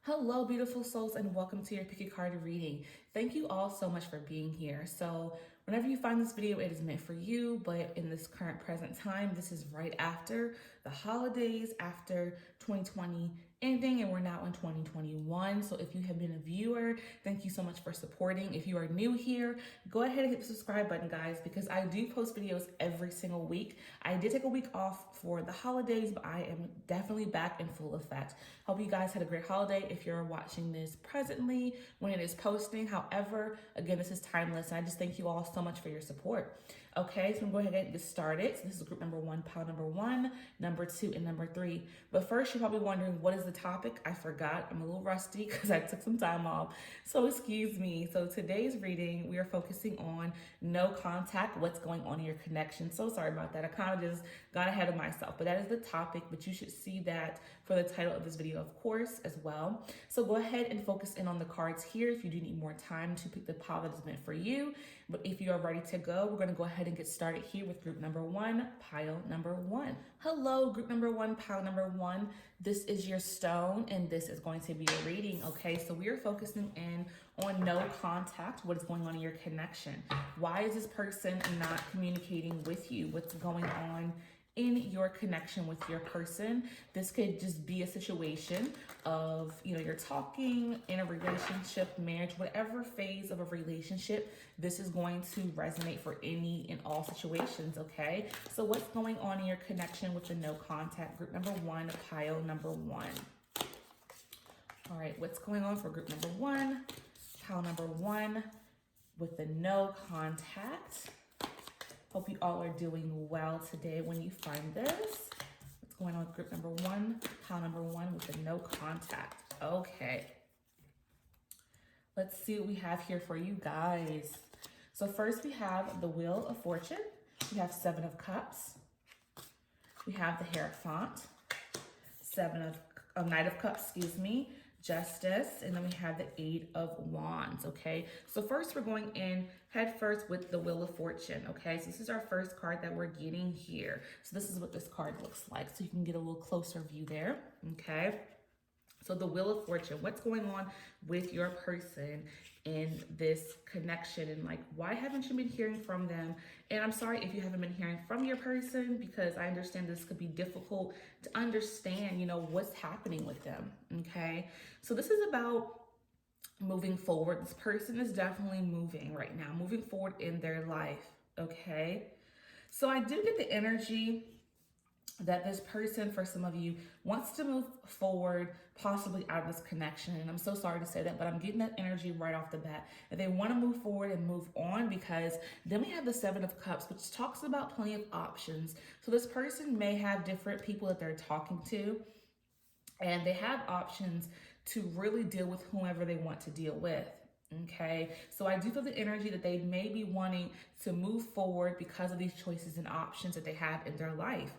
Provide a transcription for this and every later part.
Hello, beautiful souls, and welcome to your Pick a Card reading. Thank you all so much for being here. So, whenever you find this video, it is meant for you, but in this current present time, this is right after the holidays, after 2020 ending, and we're now in 2021. So, if you have been a viewer, thank you so much for supporting. If you are new here, go ahead and hit the subscribe button, guys, because I do post videos every single week. I did take a week off for the holidays, but I am definitely back in full effect. Hope you guys had a great holiday if you're watching this presently when it is posting. However, again, this is timeless, and I just thank you all so much for your support. Okay, so I'm going to go ahead and get started. So this is group number one, pile number one, number two, and number three. But first, you're probably wondering, what is the topic? I forgot. I'm a little rusty because I took some time off, so excuse me. So today's reading, we are focusing on no contact, what's going on in your connection. So sorry about that. I kind of just got ahead of myself, but that is the topic, but you should see that for the title of this video, of course, as well. So go ahead and focus in on the cards here if you do need more time to pick the pile that is meant for you. But if you are ready to go, we're going to go ahead and get started here with group number one, pile number one. Hello, group number one, pile number one. This is your stone, and this is going to be a reading, okay? So we are focusing in on no contact, what is going on in your connection. Why is this person not communicating with you? What's going on in your connection with your person? This could just be a situation of, you're talking in a relationship, marriage, whatever phase of a relationship, this is going to resonate for any and all situations, okay? So what's going on in your connection with the no contact? Group number one, pile number one. All right, what's going on for group number one, pile number one, with the no contact? Hope you all are doing well today when you find this. What's going on with group number one, pile number one, with the no contact? Okay. Let's see what we have here for you guys. So first we have the Wheel of Fortune. We have Seven of Cups. We have the Hierophant. Knight of Cups, Justice, and then we have the Eight of Wands, okay? So first we're going in head first with the Wheel of Fortune, okay? So this is our first card that we're getting here. So this is what this card looks like, so you can get a little closer view there, okay? So the Wheel of Fortune, what's going on with your person in this connection, and like, why haven't you been hearing from them? And I'm sorry if you haven't been hearing from your person, because I understand this could be difficult to understand, what's happening with them, okay? So this is about moving forward. This person is definitely moving right now, moving forward in their life, okay? So I do get the energy that this person, for some of you, wants to move forward, possibly out of this connection. And I'm so sorry to say that, but I'm getting that energy right off the bat, that they want to move forward and move on, because then we have the Seven of Cups, which talks about plenty of options. So this person may have different people that they're talking to, and they have options to really deal with whomever they want to deal with. Okay, so I do feel the energy that they may be wanting to move forward because of these choices and options that they have in their life.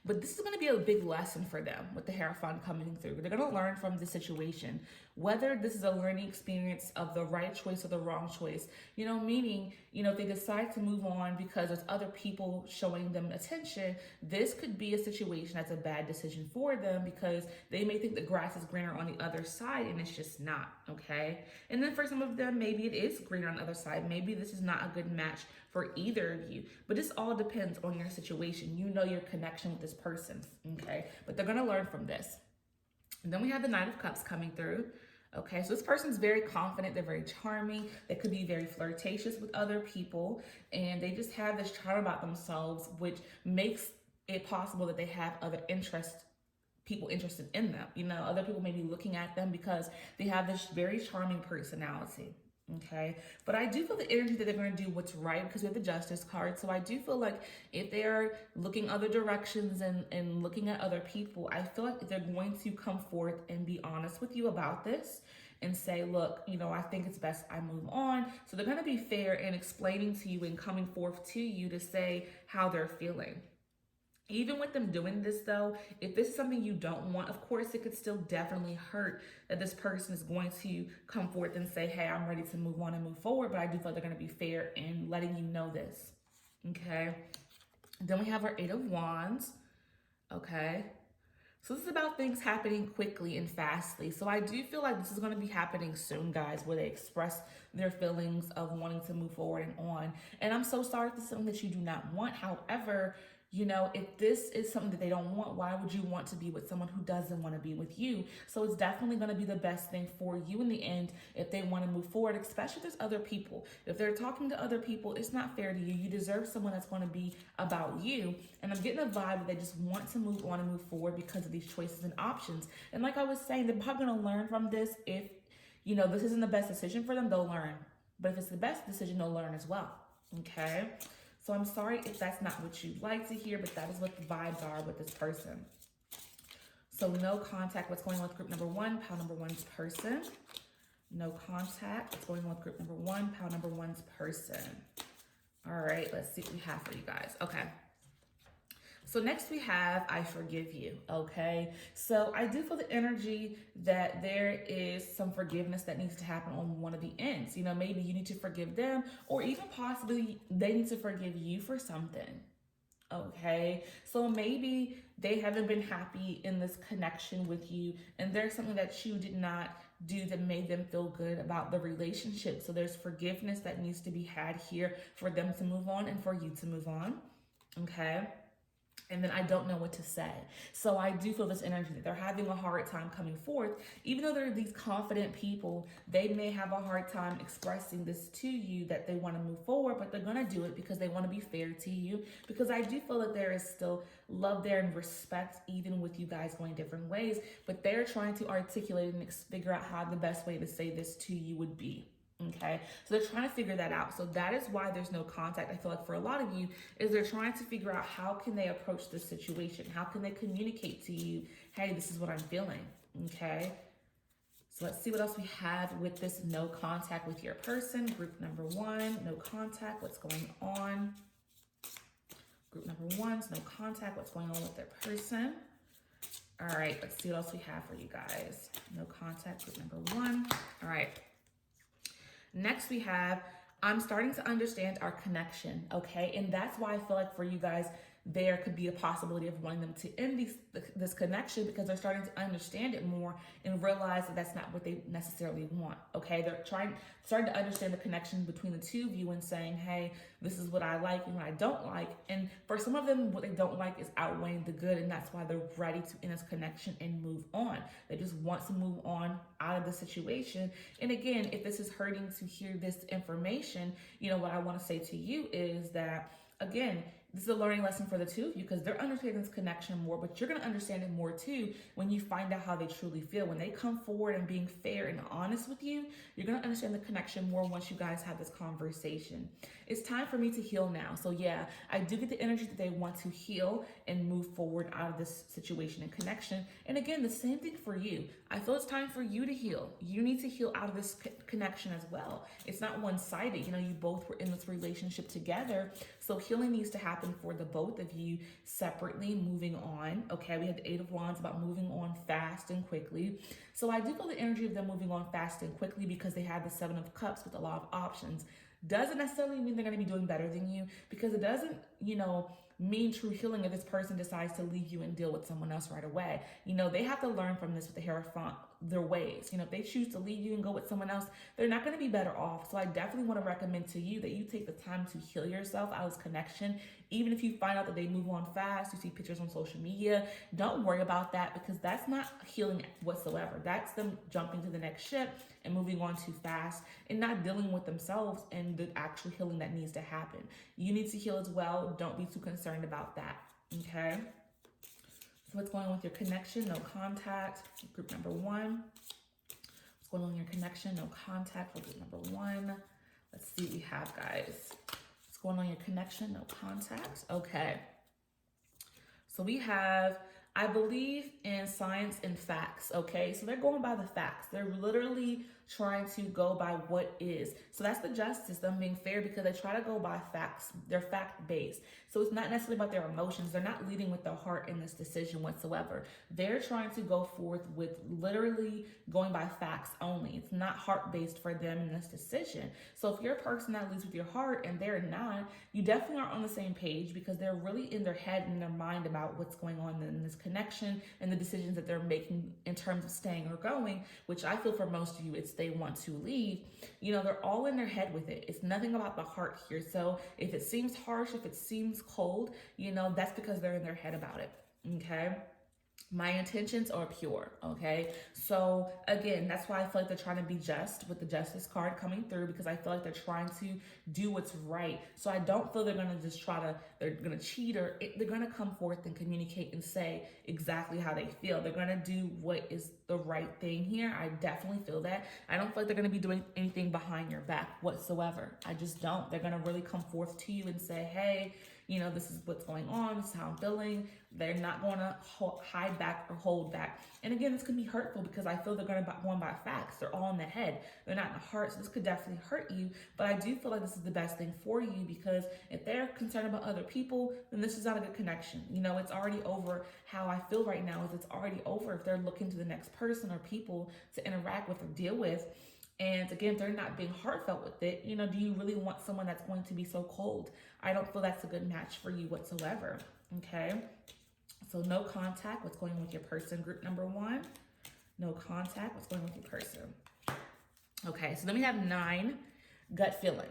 But this is going to be a big lesson for them with the Hierophant coming through. They're going to learn from the situation, whether this is a learning experience of the right choice or the wrong choice. Meaning, if they decide to move on because there's other people showing them attention, this could be a situation that's a bad decision for them, because they may think the grass is greener on the other side, and it's just not, okay? And then for some of them, maybe it is greener on the other side. Maybe this is not a good match for either of you, but this all depends on your situation. Your connection with this person, okay? But they're gonna learn from this. And then we have the Knight of Cups coming through. Okay, so this person's very confident, they're very charming, they could be very flirtatious with other people, and they just have this charm about themselves, which makes it possible that they have other people interested in them. Other people may be looking at them because they have this very charming personality. Okay, but I do feel the energy that they're going to do what's right, because we have the Justice card. So I do feel like if they're looking other directions and looking at other people, I feel like they're going to come forth and be honest with you about this and say, look, I think it's best I move on. So they're going to be fair in explaining to you and coming forth to you to say how they're feeling. Even with them doing this, though, if this is something you don't want, of course, it could still definitely hurt that this person is going to come forth and say, hey, I'm ready to move on and move forward. But I do feel like they're going to be fair in letting you know this, okay? Then we have our Eight of Wands, okay? So this is about things happening quickly and fastly. So I do feel like this is going to be happening soon, guys, where they express their feelings of wanting to move forward and on. And I'm so sorry if this is something that you do not want. However, you know, if this is something that they don't want, why would you want to be with someone who doesn't want to be with you? So it's definitely going to be the best thing for you in the end if they want to move forward, especially if there's other people. If they're talking to other people, it's not fair to you. You deserve someone that's going to be about you. And I'm getting a vibe that they just want to move on and move forward because of these choices and options. And like I was saying, they're probably going to learn from this. If, you know, this isn't the best decision for them, they'll learn. But if it's the best decision, they'll learn as well. Okay? So I'm sorry if that's not what you'd like to hear, but that is what the vibes are with this person. So no contact. What's going on with group number one? Pile number one's person. No contact. What's going on with group number one? Pile number one's person. All right, let's see what we have for you guys. Okay. So next we have I forgive you, okay? So I do feel the energy that there is some forgiveness that needs to happen on one of the ends. You know, maybe you need to forgive them, or even possibly they need to forgive you for something. Okay, so maybe they haven't been happy in this connection with you, and there's something that you did not do that made them feel good about the relationship. So there's forgiveness that needs to be had here for them to move on and for you to move on. Okay. And then I don't know what to say. So I do feel this energy that they're having a hard time coming forth. Even though they're these confident people, they may have a hard time expressing this to you that they want to move forward, but they're going to do it because they want to be fair to you. Because I do feel that there is still love there and respect, even with you guys going different ways. But they're trying to articulate and figure out how the best way to say this to you would be. Okay, so they're trying to figure that out. So that is why there's no contact. I feel like for a lot of you is they're trying to figure out how can they approach this situation? How can they communicate to you, hey, this is what I'm feeling, okay? So let's see what else we have with this no contact with your person. Group number one, no contact, what's going on? Group number one's no contact, what's going on with their person? All right, let's see what else we have for you guys. No contact, group number one. All right. Next we have, I'm starting to understand our connection, okay? And that's why I feel like for you guys, there could be a possibility of wanting them to end this connection because they're starting to understand it more and realize that that's not what they necessarily want, okay? They're starting to understand the connection between the two of you and saying, hey, this is what I like and what I don't like. And for some of them, what they don't like is outweighing the good, and that's why they're ready to end this connection and move on. They just want to move on out of the situation. And again, if this is hurting to hear this information, you know, what I want to say to you is that, again, this is a learning lesson for the two of you because they're understanding this connection more, but you're going to understand it more too when you find out how they truly feel. When they come forward and being fair and honest with you, you're going to understand the connection more once you guys have this conversation. It's time for me to heal now. So yeah, I do get the energy that they want to heal and move forward out of this situation and connection. And again, the same thing for you. I feel it's time for you to heal. You need to heal out of this connection as well. It's not one-sided. You know, you both were in this relationship together. So healing needs to happen for the both of you separately, moving on. Okay, we have the Eight of Wands about moving on fast and quickly. So I do feel the energy of them moving on fast and quickly because they have the Seven of Cups with a lot of options. Doesn't necessarily mean they're going to be doing better than you because it doesn't, you know, mean true healing if this person decides to leave you and deal with someone else right away. You know, they have to learn from this with the Hierophant, their ways. You know, if they choose to leave you and go with someone else, they're not going to be better off. So I definitely want to recommend to you that you take the time to heal yourself out of this connection. Even if you find out that they move on fast, you see pictures on social media, don't worry about that because that's not healing whatsoever. That's them jumping to the next ship and moving on too fast and not dealing with themselves and the actual healing that needs to happen. You need to heal as well. Don't be too concerned about that, okay? So what's going on with your connection? No contact. Group number one. What's going on in your connection? No contact for group number one. Let's see what we have, guys. What's going on in your connection? No contact. Okay. So we have, I believe in science and facts, okay? So they're going by the facts. They're literally trying to go by what is. So that's the justice, them being fair, because they try to go by facts. They're fact based. So it's not necessarily about their emotions. They're not leading with their heart in this decision whatsoever. They're trying to go forth with literally going by facts only. It's not heart based for them in this decision. So if you're a person that leads with your heart and they're not, you definitely aren't on the same page, because they're really in their head and their mind about what's going on in this connection and the decisions that they're making in terms of staying or going, which I feel for most of you, it's they want to leave. You know, they're all in their head with it. It's nothing about the heart here. So if it seems harsh, if it seems cold, you know, that's because they're in their head about it. Okay. My intentions are pure, okay? So again, that's why I feel like they're trying to be just with the justice card coming through, because I feel like they're trying to do what's right. So I don't feel they're gonna just they're gonna cheat, or they're gonna come forth and communicate and say exactly how they feel. They're gonna do what is the right thing here. I definitely feel that. I don't feel like they're gonna be doing anything behind your back whatsoever. I just don't. They're gonna really come forth to you and say, hey, you know, this is what's going on. This is how I'm feeling. They're not going to hide back or hold back. And again, this could be hurtful, because I feel they're going by facts. They're all in the head. They're not in the heart. So this could definitely hurt you. But I do feel like this is the best thing for you, because if they're concerned about other people, then this is not a good connection. You know, it's already over. How I feel right now is it's already over if they're looking to the next person or people to interact with or deal with. And again, if they're not being heartfelt with it, you know, do you really want someone that's going to be so cold? I don't feel that's a good match for you whatsoever, okay? So no contact, what's going on with your person, group number 1. No contact, what's going on with your person. Okay, so then we have 9, gut feeling.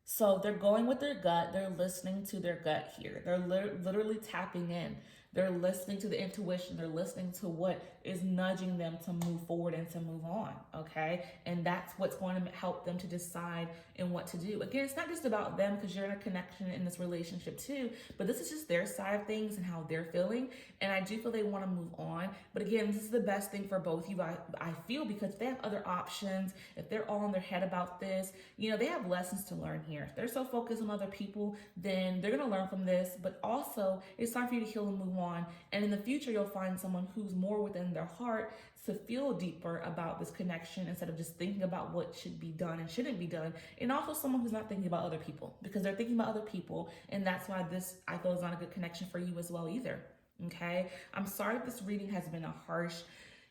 So they're going with their gut. They're listening to their gut here. They're literally tapping in. They're listening to the intuition. They're listening to what is nudging them to move forward and to move on, okay? And that's what's going to help them to decide and what to do. Again, it's not just about them, because you're in a connection in this relationship too, but this is just their side of things and how they're feeling. And I do feel they want to move on. But again, this is the best thing for both of you, I feel, because if they have other options, if they're all in their head about this, you know, they have lessons to learn here. If they're so focused on other people, then they're going to learn from this. But also, it's time for you to heal and move on. And in the future, you'll find someone who's more within their heart to feel deeper about this connection, instead of just thinking about what should be done and shouldn't be done. And also someone who's not thinking about other people, because they're thinking about other people. And that's why this, I feel, is not a good connection for you as well either. Okay. I'm sorry if this reading has been a harsh,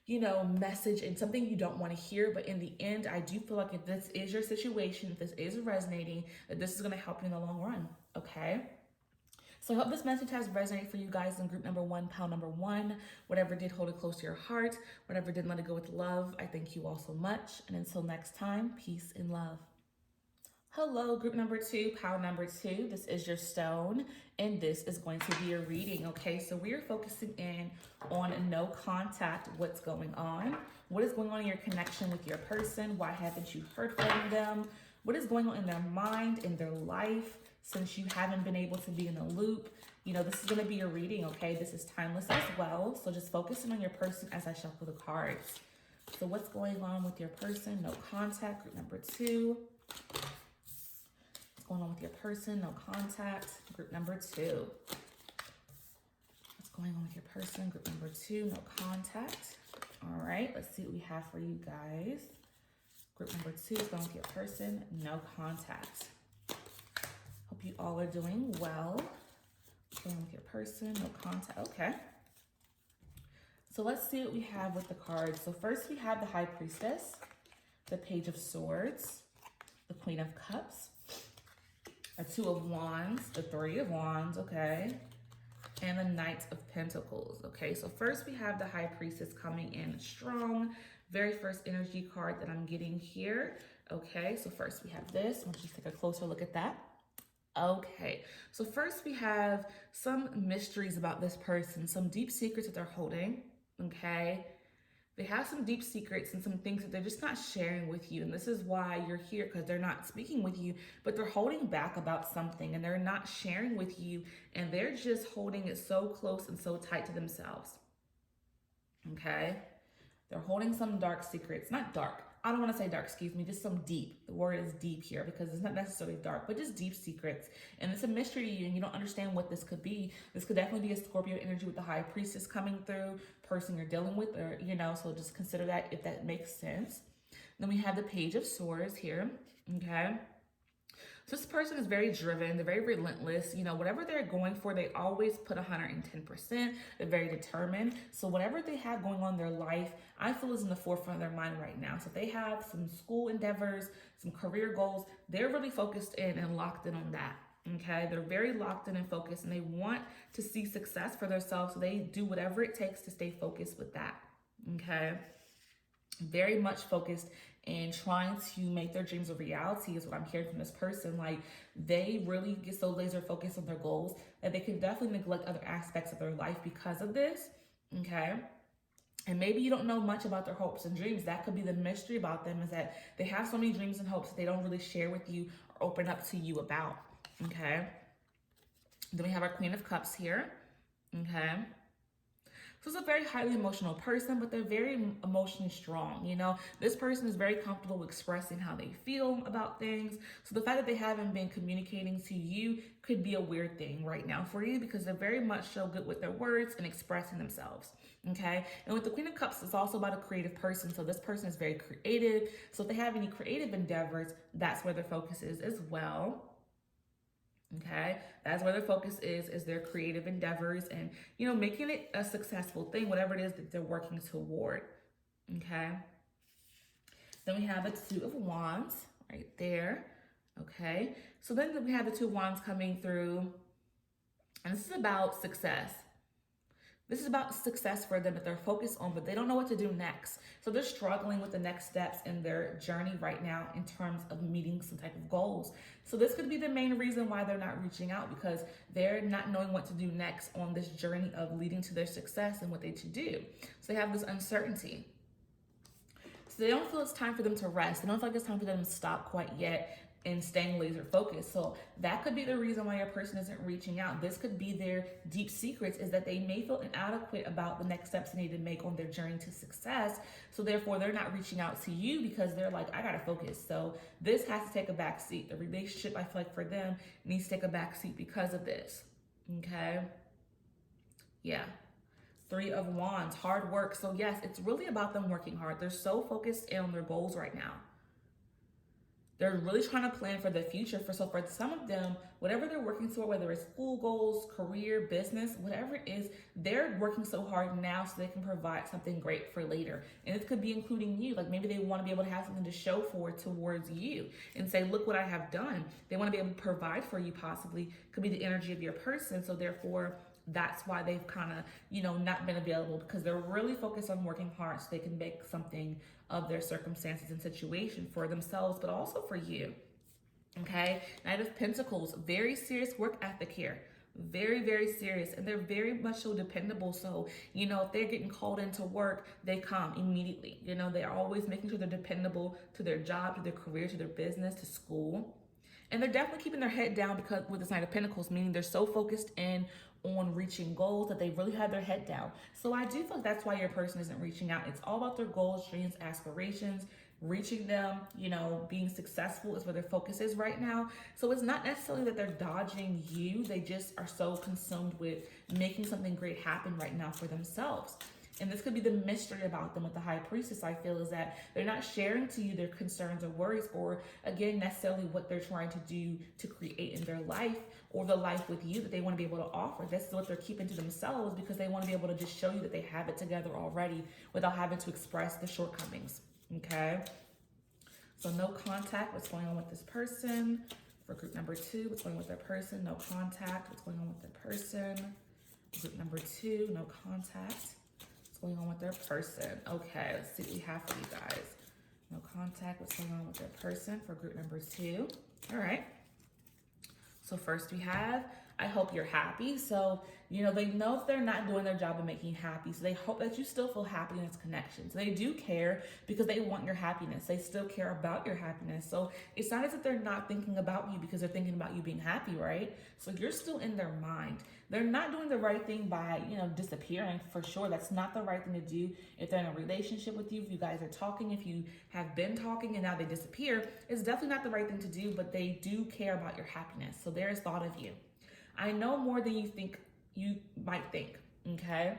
you know, message and something you don't want to hear. But in the end, I do feel like if this is your situation, if this is resonating, that this is going to help you in the long run. Okay. So I hope this message has resonated for you guys in group number 1, pile number 1. Whatever did, hold it close to your heart. Whatever didn't, let it go with love. I thank you all so much. And until next time, peace and love. Hello, group number 2, pile number 2. This is your stone, and this is going to be your reading, okay? So we are focusing in on no contact, what's going on. What is going on in your connection with your person? Why haven't you heard from them? What is going on in their mind, in their life, since you haven't been able to be in the loop? You know, this is going to be your reading, okay? This is timeless as well. So just focusing on your person as I shuffle the cards. So what's going on with your person? No contact, group number 2. What's going on with your person? No contact, group number 2. What's going on with your person? Group number 2, no contact. All right, let's see what we have for you guys. Group number 2 is going with your person, no contact. Hope you all are doing well. Going with your person, no contact. Okay. So let's see what we have with the cards. So first we have the High Priestess, the Page of Swords, the Queen of Cups, a 2 of Wands, the 3 of Wands, okay, and the Knight of Pentacles, okay. So first we have the High Priestess coming in strong. Very first energy card that I'm getting here, okay. So first we have this. Let's just take a closer look at that. Okay, so first we have some mysteries about this person, some deep secrets that they're holding, okay? They have some deep secrets and some things that they're just not sharing with you. And this is why you're here, because they're not speaking with you, but they're holding back about something and they're not sharing with you. And they're just holding it so close and so tight to themselves, okay? They're holding some dark secrets, not dark. I don't want to say dark, excuse me, just some deep. The word is deep here because it's not necessarily dark, but just deep secrets. And it's a mystery to you and you don't understand what this could be. This could definitely be a Scorpio energy with the High Priestess coming through, person you're dealing with, or, you know, so just consider that if that makes sense. Then we have the Page of Swords here, okay? So this person is very driven, they're very relentless. You know, whatever they're going for, they always put 110%. They're very determined. So whatever they have going on in their life, I feel is in the forefront of their mind right now. So if they have some school endeavors, some career goals, they're really focused in and locked in on that. Okay, they're very locked in and focused, and they want to see success for themselves. So they do whatever it takes to stay focused with that. Okay, very much focused and trying to make their dreams a reality is what I'm hearing from this person. Like, they really get so laser focused on their goals that they can definitely neglect other aspects of their life because of this. Okay. And maybe you don't know much about their hopes and dreams. That could be the mystery about them, is that they have so many dreams and hopes that they don't really share with you or open up to you about. Okay. Then we have our Queen of Cups here. Okay. So it's a very highly emotional person, but they're very emotionally strong. You know, this person is very comfortable with expressing how they feel about things. So the fact that they haven't been communicating to you could be a weird thing right now for you, because they're very much so good with their words and expressing themselves. Okay. And with the Queen of Cups, it's also about a creative person. So this person is very creative. So if they have any creative endeavors, that's where their focus is as well. Okay, that's where their focus is their creative endeavors and, you know, making it a successful thing, whatever it is that they're working toward. Okay, then we have the Two of Wands right there. Okay, so then we have the Two of Wands coming through, and this is about success. This is about success for them that they're focused on, but they don't know what to do next. So they're struggling with the next steps in their journey right now in terms of meeting some type of goals. So this could be the main reason why they're not reaching out, because they're not knowing what to do next on this journey of leading to their success and what they should do. So they have this uncertainty. So they don't feel it's time for them to rest. They don't feel like it's time for them to stop quite yet and staying laser focused. So that could be the reason why your person isn't reaching out. This could be their deep secrets, is that they may feel inadequate about the next steps they need to make on their journey to success. So therefore they're not reaching out to you because they're like, I gotta focus. So this has to take a back seat. The relationship, I feel like, for them needs to take a back seat because of this. Okay. Yeah. Three of Wands, hard work. So yes, it's really about them working hard. They're so focused in on their goals right now. They're really trying to plan for the future. For some of them, whatever they're working toward, whether it's school goals, career, business, whatever it is, they're working so hard now so they can provide something great for later. And it could be including you. Like, maybe they want to be able to have something to show for towards you and say, look what I have done. They want to be able to provide for you, possibly. Could be the energy of your person. So therefore, that's why they've kind of, you know, not been available, because they're really focused on working hard so they can make something of their circumstances and situation for themselves, but also for you. Okay, Knight of Pentacles, very serious work ethic here. Very, very serious, and they're very much so dependable. So, you know, if they're getting called into work, they come immediately. You know, they're always making sure they're dependable to their job, to their career, to their business, to school. And they're definitely keeping their head down, because with this Knight of Pentacles, meaning they're so focused in on reaching goals that they really have their head down. So I do feel like that's why your person isn't reaching out. It's all about their goals, dreams, aspirations, reaching them, you know, being successful is where their focus is right now. So it's not necessarily that they're dodging you. They just are so consumed with making something great happen right now for themselves. And this could be the mystery about them with the High Priestess, I feel, is that they're not sharing to you their concerns or worries, or again, necessarily what they're trying to do to create in their life, or the life with you that they want to be able to offer. That's what they're keeping to themselves, because they want to be able to just show you that they have it together already without having to express the shortcomings. Okay? So no contact, what's going on with this person? For group number 2, what's going on with their person? No contact, what's going on with their person? Group number 2, no contact. Going on with their person. Okay, let's see what we have for you guys. No contact, what's going on with their person for group number 2. All right. So first we have, I hope you're happy. So, you know, they know if they're not doing their job of making you happy. So they hope that you still feel happy in this connection. So they do care because they want your happiness. They still care about your happiness. So it's not as if they're not thinking about you because they're thinking about you being happy, right? So you're still in their mind. They're not doing the right thing by, you know, disappearing, for sure. That's not the right thing to do if they're in a relationship with you. If you guys are talking, if you have been talking and now they disappear, it's definitely not the right thing to do, but they do care about your happiness. So there is thought of you. I know more than you think you might think, okay?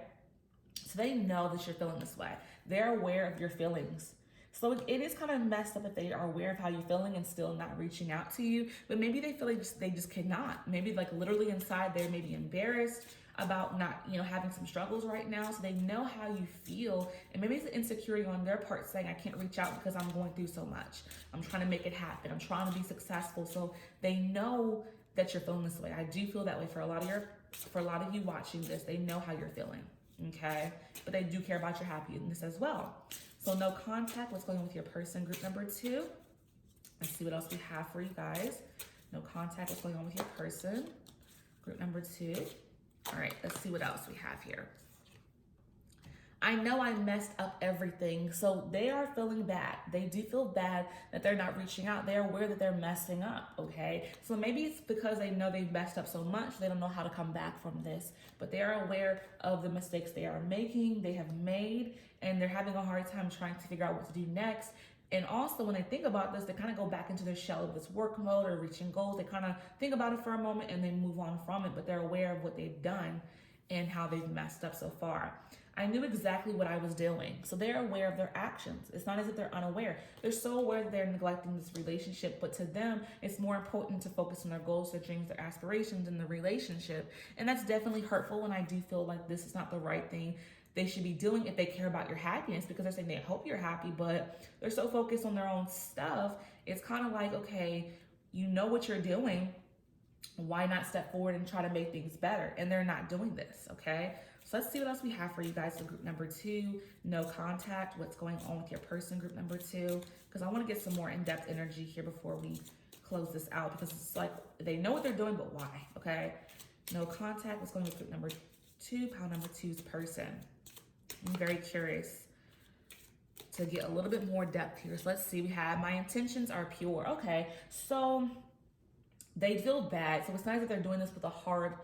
So they know that you're feeling this way. They're aware of your feelings. So it is kind of messed up if they are aware of how you're feeling and still not reaching out to you. But maybe they feel like they just cannot. Maybe like literally inside they're maybe embarrassed about not, having some struggles right now. So they know how you feel. And maybe it's an insecurity on their part saying, I can't reach out because I'm going through so much. I'm trying to make it happen. I'm trying to be successful. So they know that you're feeling this way. I do feel that way for a lot of you watching this. They know how you're feeling. Okay. But they do care about your happiness as well. So no contact. What's going on with your person? Group number 2. Let's see what else we have for you guys. No contact. What's going on with your person? Group number 2. All right, let's see what else we have here. I know I messed up everything. So they are feeling bad. They do feel bad that they're not reaching out. They're aware that they're messing up, okay? So maybe it's because they know they've messed up so much, they don't know how to come back from this. But they are aware of the mistakes they are making, they have made, and they're having a hard time trying to figure out what to do next. And also when they think about this, they kind of go back into their shell of this work mode or reaching goals. They kind of think about it for a moment and they move on from it, but they're aware of what they've done and how they've messed up so far. I knew exactly what I was doing. So they're aware of their actions. It's not as if they're unaware. They're so aware that they're neglecting this relationship, but to them, it's more important to focus on their goals, their dreams, their aspirations in the relationship. And that's definitely hurtful. And I do feel like this is not the right thing they should be doing if they care about your happiness, because they're saying they hope you're happy, but they're so focused on their own stuff. It's kind of like, okay, you know what you're doing. Why not step forward and try to make things better? And they're not doing this, okay? So let's see what else we have for you guys in group number 2. No contact. What's going on with your person, group number 2? Because I want to get some more in-depth energy here before we close this out, because it's like they know what they're doing, but why, okay? No contact. What's going on with group number 2? Pile number 2's person. I'm very curious to get a little bit more depth here. So let's see. We have my intentions are pure. Okay, so they feel bad. So it's not that they're doing this with a hard,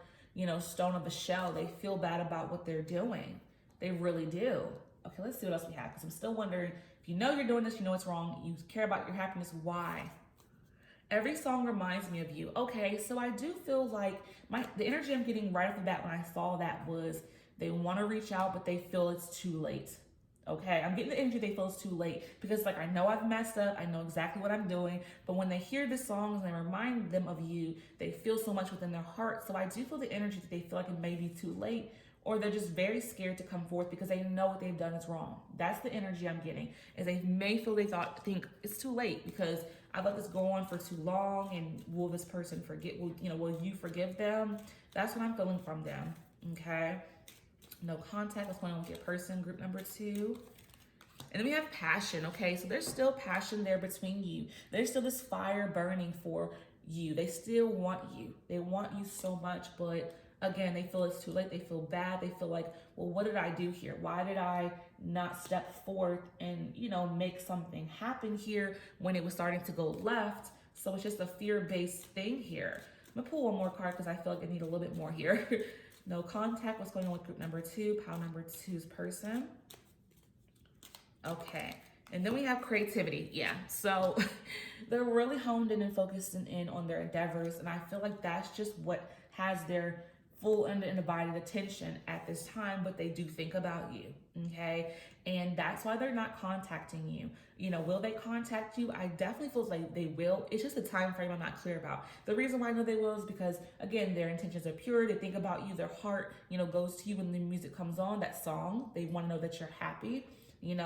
stone of a shell. They feel bad about what they're doing. They really do. Okay, let's see what else we have, because I'm still wondering, if you know you're doing this, you know it's wrong, you care about your happiness, why? Every song reminds me of you. Okay, so I do feel like the energy I'm getting right off the bat when I saw that was they want to reach out, but they feel it's too late. Okay, I'm getting the energy they feel it's too late, because I know I've messed up. I know exactly what I'm doing. But when they hear the songs and they remind them of you, they feel so much within their heart. So I do feel the energy that they feel like it may be too late, or they're just very scared to come forth because they know what they've done is wrong. That's the energy I'm getting, is they may think it's too late because I've let this go on for too long, and will this person forget? Will you forgive them? That's what I'm feeling from them. Okay. No contact. What's going on with your person, group number 2? And then we have passion. Okay, so there's still passion there between you. There's still this fire burning for you. They still want you. They want you so much, but again, they feel it's too late. They feel bad. They feel like, well, what did I do here? Why did I not step forth and, make something happen here when it was starting to go left? So it's just a fear-based thing here. I'm gonna pull one more card because I feel like I need a little bit more here. No contact. What's going on with group number 2? Pile number 2's person. Okay. And then we have creativity. Yeah. So they're really honed in and focusing in on their endeavors. And I feel like that's just what has their full and undivided attention at this time, but they do think about you. Okay. And that's why they're not contacting you. Will they contact you? I definitely feel like they will. It's just a time frame I'm not clear about. The reason why I know they will is because, again, their intentions are pure. They think about you. Their heart, goes to you when the music comes on, that song. They want to know that you're happy. Even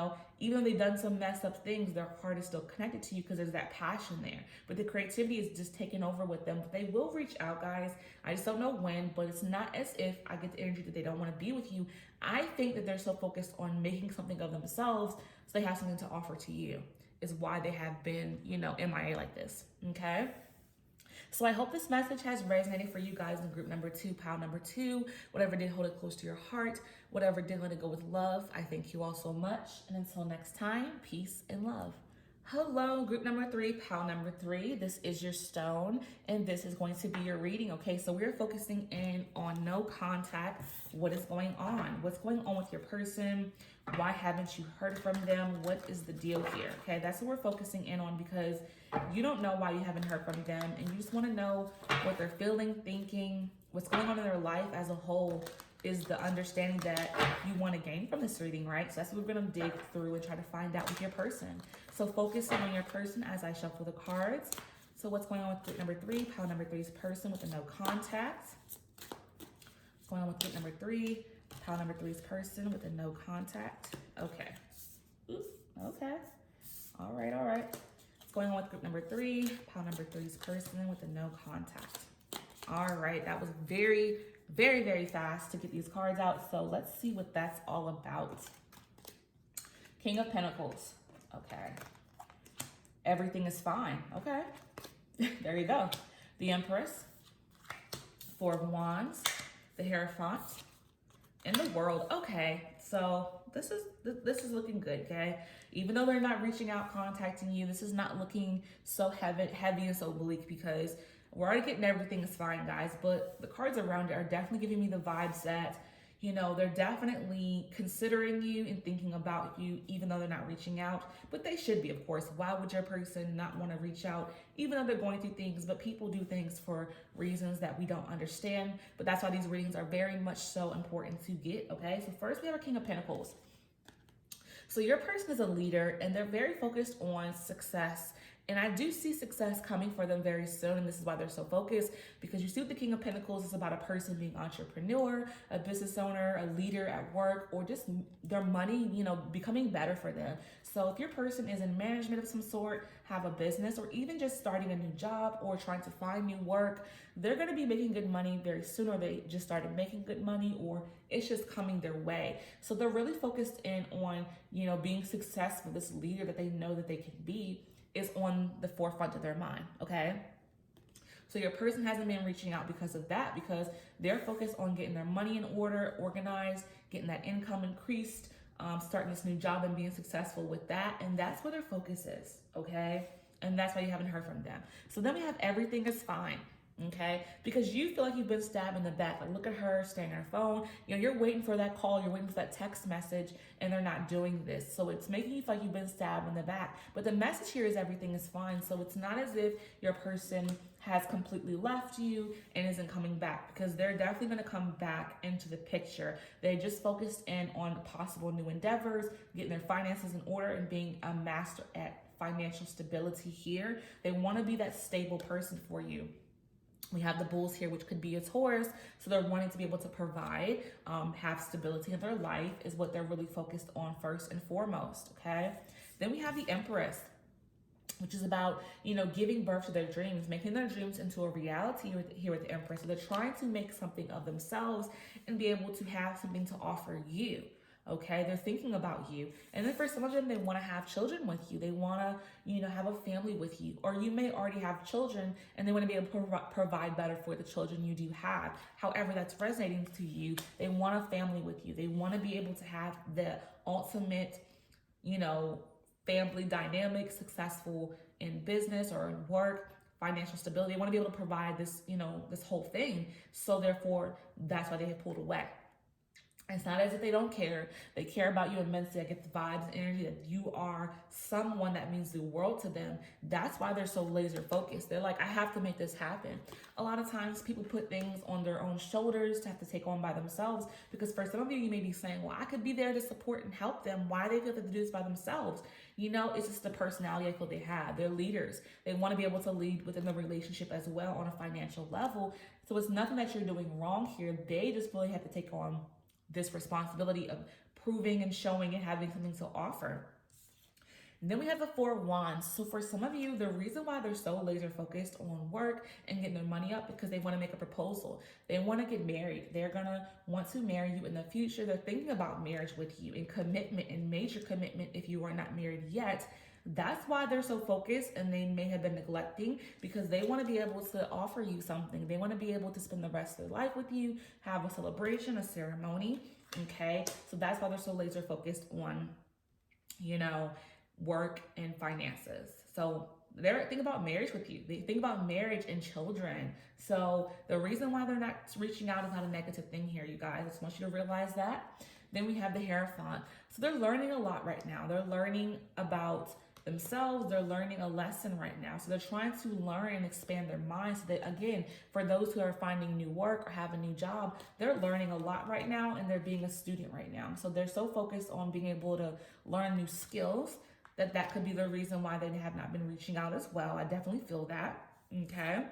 though they've done some messed up things, their heart is still connected to you because there's that passion there. But the creativity is just taking over with them. But they will reach out, guys. I just don't know when, but it's not as if I get the energy that they don't want to be with you. I think that they're so focused on making something of themselves so they have something to offer to you, is why they have been, MIA like this, okay? So I hope this message has resonated for you guys in group number 2, pile number 2. Whatever did hold it close to your heart, whatever did let it go with love, I thank you all so much. And until next time, peace and love. Hello, group number 3, pile number 3. This is your stone, and this is going to be your reading, okay? So we're focusing in on no contact. What is going on? What's going on with your person? Why haven't you heard from them? What is the deal here, okay? That's what we're focusing in on, because you don't know why you haven't heard from them, and you just want to know what they're feeling, thinking, what's going on in their life as a whole, is the understanding that you want to gain from this reading, right? So that's what we're going to dig through and try to find out with your person. So focusing on your person as I shuffle the cards. So what's going on with group number 3? Pile number 3's person with a no contact. What's going on with group number 3? Pile number 3's person with a no contact. Okay. Ooh, okay. All right, all right. What's going on with group number 3? Pile number 3's person with a no contact. All right, that was very, very, very fast to get these cards out. So let's see what that's all about. King of Pentacles. Okay. Everything is fine. Okay. There you go. The Empress. 4 of Wands. The Hierophant. And the World. Okay. So this is looking good, okay? Even though they're not reaching out, contacting you, this is not looking so heavy and so bleak, because we're already getting everything is fine, guys. But the cards around it are definitely giving me the vibes that, you know, they're definitely considering you and thinking about you, even though they're not reaching out. But they should be, of course. Why would your person not want to reach out, even though they're going through things? But people do things for reasons that we don't understand. But that's why these readings are very much so important to get, okay? So first we have our King of Pentacles. So your person is a leader, and they're very focused on success. And I do see success coming for them very soon. And this is why they're so focused, because you see with the King of Pentacles, it's about a person being entrepreneur, a business owner, a leader at work, or just their money, you know, becoming better for them. So if your person is in management of some sort, have a business, or even just starting a new job or trying to find new work, they're going to be making good money very soon, or they just started making good money, or it's just coming their way. So they're really focused in on, you know, being successful. This leader that they know that they can be is on the forefront of their mind, okay? So your person hasn't been reaching out because of that, because they're focused on getting their money in order, organized, getting that income increased, starting this new job and being successful with that. And that's where their focus is, okay? And that's why you haven't heard from them. So then we have everything is fine. Okay, because you feel like you've been stabbed in the back. Like, look at her staring at her phone. You know, you're waiting for that call, you're waiting for that text message, and they're not doing this. So it's making you feel like you've been stabbed in the back. But the message here is everything is fine. So it's not as if your person has completely left you and isn't coming back, because they're definitely going to come back into the picture. They just focused in on possible new endeavors, getting their finances in order, and being a master at financial stability here. They want to be that stable person for you. We have the Bulls here, which could be a Taurus. So they're wanting to be able to provide, have stability in their life is what they're really focused on first and foremost, okay? Then we have the Empress, which is about, you know, giving birth to their dreams, making their dreams into a reality here with the Empress. So they're trying to make something of themselves and be able to have something to offer you. Okay, they're thinking about you. And then for some of them, they want to have children with you. They want to, you know, have a family with you. Or you may already have children and they want to be able to provide better for the children you do have. However, that's resonating to you. They want a family with you. They want to be able to have the ultimate, you know, family dynamic, successful in business or in work, financial stability. They want to be able to provide this, you know, this whole thing. So therefore, that's why they have pulled away. It's not as if they don't care. They care about you immensely. I get the vibes and energy that you are someone that means the world to them. That's why they're so laser focused. They're like, I have to make this happen. A lot of times people put things on their own shoulders to have to take on by themselves, because for some of you, you may be saying, well, I could be there to support and help them. Why do they feel that they do this by themselves? You know, it's just the personality I feel they have. They're leaders. They want to be able to lead within the relationship as well on a financial level. So it's nothing that you're doing wrong here. They just really have to take on this responsibility of proving and showing and having something to offer. And then we have the 4 of Wands. So for some of you, the reason why they're so laser focused on work and getting their money up, because they want to make a proposal. They want to get married. They're going to want to marry you in the future. They're thinking about marriage with you and commitment, and major commitment if you are not married yet. That's why they're so focused, and they may have been neglecting, because they want to be able to offer you something. They want to be able to spend the rest of their life with you, have a celebration, a ceremony, okay? So that's why they're so laser focused on, you know, work and finances. So they're thinking about marriage with you. They think about marriage and children. So the reason why they're not reaching out is not a negative thing here, you guys. I just want you to realize that. Then we have the Hierophant. So they're learning a lot right now. They're learning about, themselves. They're learning a lesson right now. So they're trying to learn and expand their minds so that, again, for those who are finding new work or have a new job, they're learning a lot right now and they're being a student right now. So they're so focused on being able to learn new skills that could be the reason why they have not been reaching out as well. I definitely feel that. Okay.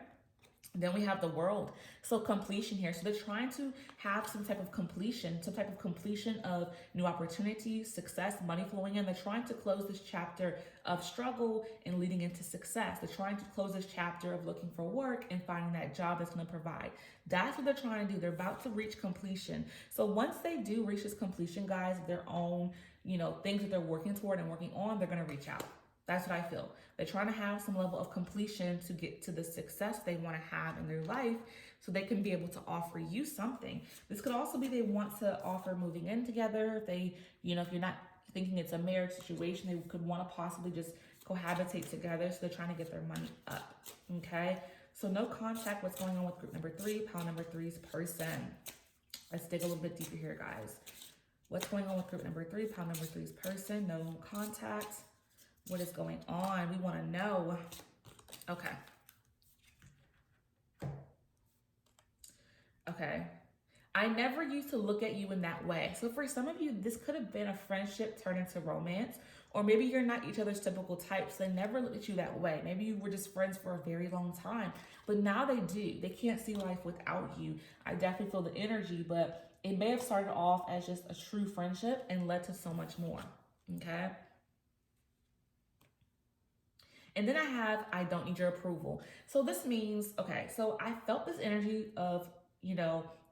Then we have the world. So completion here. So they're trying to have some type of completion of new opportunities, success, money flowing in. They're trying to close this chapter of struggle and leading into success. They're trying to close this chapter of looking for work and finding that job that's going to provide. That's what they're trying to do. They're about to reach completion. So once they do reach this completion, guys, their own, things that they're working toward and working on, they're going to reach out. That's what I feel. They're trying to have some level of completion to get to the success they want to have in their life so they can be able to offer you something. This could also be they want to offer moving in together. If they, if you're not thinking it's a marriage situation, they could want to possibly just cohabitate together. So they're trying to get their money up. Okay. So no contact. What's going on with group number 3, pile number 3's person? Let's dig a little bit deeper here, guys. What's going on with group number 3, pile number 3's person? No contact. What is going on? We want to know. Okay. Okay. I never used to look at you in that way. So for some of you, this could have been a friendship turned into romance, or maybe you're not each other's typical types. They never looked at you that way. Maybe you were just friends for a very long time, but now they do. They can't see life without you. I definitely feel the energy, but it may have started off as just a true friendship and led to so much more. Okay. And then I don't need your approval. So this means, okay, so I felt this energy of,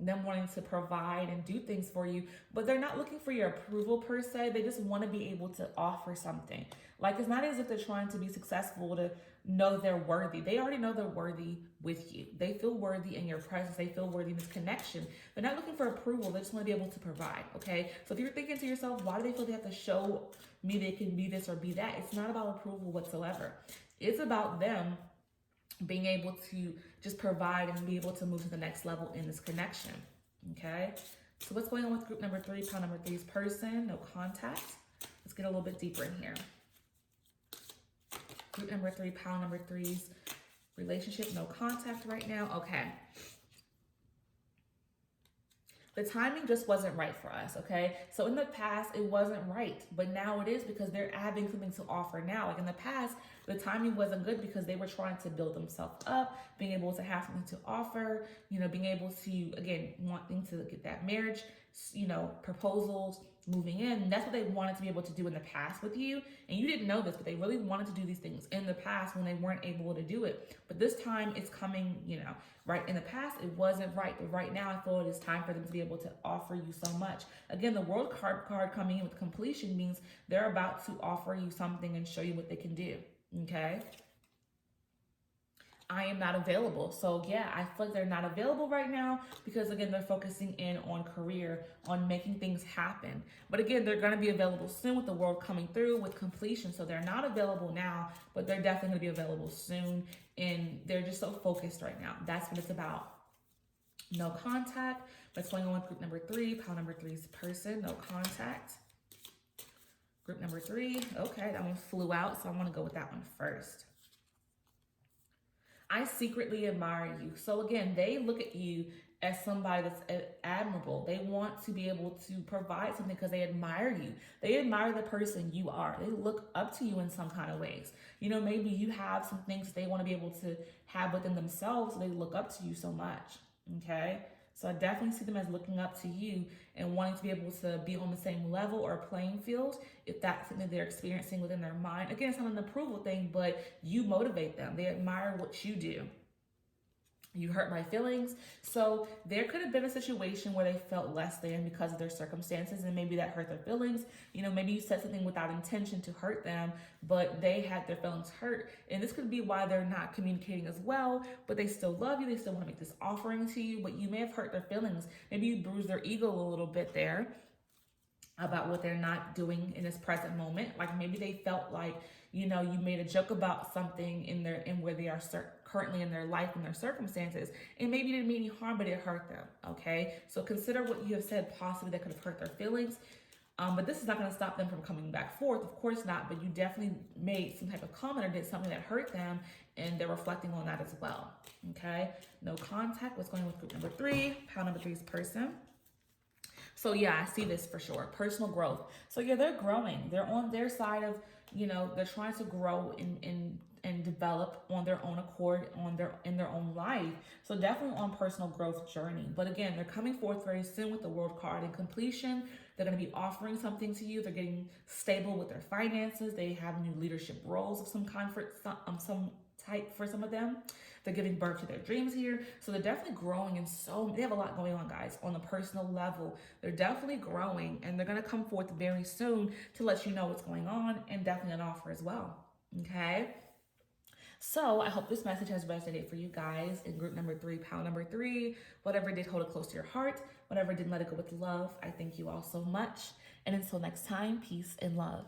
them wanting to provide and do things for you, but they're not looking for your approval per se. They just want to be able to offer something. Like, it's not as if they're trying to be successful to know they're worthy. They already know they're worthy with you. They feel worthy in your presence. They feel worthy in this connection. They're not looking for approval. They just want to be able to provide, okay? So if you're thinking to yourself, why do they feel they have to show me they can be this or be that? It's not about approval whatsoever. It's about them being able to just provide and be able to move to the next level in this connection, okay? So what's going on with group number 3, pile number 3's person? No contact. Let's get a little bit deeper in here. Group number 3, pile number 3's relationship, no contact right now. Okay. The timing just wasn't right for us, okay? So in the past, it wasn't right, but now it is because they're having something to offer now. Like in the past, the timing wasn't good because they were trying to build themselves up, being able to have something to offer, being able to, again, wanting to get that marriage, proposals, moving in. That's what they wanted to be able to do in the past with you. And you didn't know this, but they really wanted to do these things in the past when they weren't able to do it. But this time it's coming, right? In the past, it wasn't right. But right now, I feel it is time for them to be able to offer you so much. Again, the world card coming in with completion means they're about to offer you something and show you what they can do. Okay. I am not available. So yeah, I feel like they're not available right now because again, they're focusing in on career, on making things happen. But again, they're going to be available soon with the world coming through with completion. So they're not available now, but they're definitely going to be available soon. And they're just so focused right now. That's what it's about. No contact. What's going on with group number 3, pile number 3's person? No contact. Group number 3. Okay, that one flew out. So I'm going to go with that one first. I secretly admire you. So again, they look at you as somebody that's admirable. They want to be able to provide something because they admire you. They admire the person you are. They look up to you in some kind of ways. Maybe you have some things they want to be able to have within themselves. So they look up to you so much. Okay. So I definitely see them as looking up to you and wanting to be able to be on the same level or playing field if that's something they're experiencing within their mind. Again, it's not an approval thing, but you motivate them. They admire what you do. You hurt my feelings. So there could have been a situation where they felt less than because of their circumstances, and maybe that hurt their feelings. Maybe you said something without intention to hurt them, but they had their feelings hurt. And this could be why they're not communicating as well, but they still love you. They still want to make this offering to you, but you may have hurt their feelings. Maybe you bruised their ego a little bit there about what they're not doing in this present moment. Like maybe they felt like, you made a joke about something in where they are currently in their life and their circumstances, and maybe it didn't mean any harm, but it hurt them. Okay, so consider what you have said possibly that could have hurt their feelings. But this is not going to stop them from coming back forth, of course not, but you definitely made some type of comment or did something that hurt them, and they're reflecting on that as well, okay? No contact. What's going on with group number 3? Pile number 3's person. So yeah, I see this for sure. Personal growth. So yeah, they're growing. They're on their side of, they're trying to grow and develop on their own accord, in their own life. So definitely on personal growth journey. But again, they're coming forth very soon with the World card in completion. They're going to be offering something to you. They're getting stable with their finances. They have new leadership roles of some kind for some type for some of them. They're giving birth to their dreams here. So they're definitely growing, and they have a lot going on, guys, on the personal level. They're definitely growing, and they're going to come forth very soon to let you know what's going on, and definitely an offer as well. Okay. So I hope this message has resonated for you guys in group number 3, pile number 3. Whatever did, hold it close to your heart. Whatever didn't, let it go with love. I thank you all so much. And until next time, peace and love.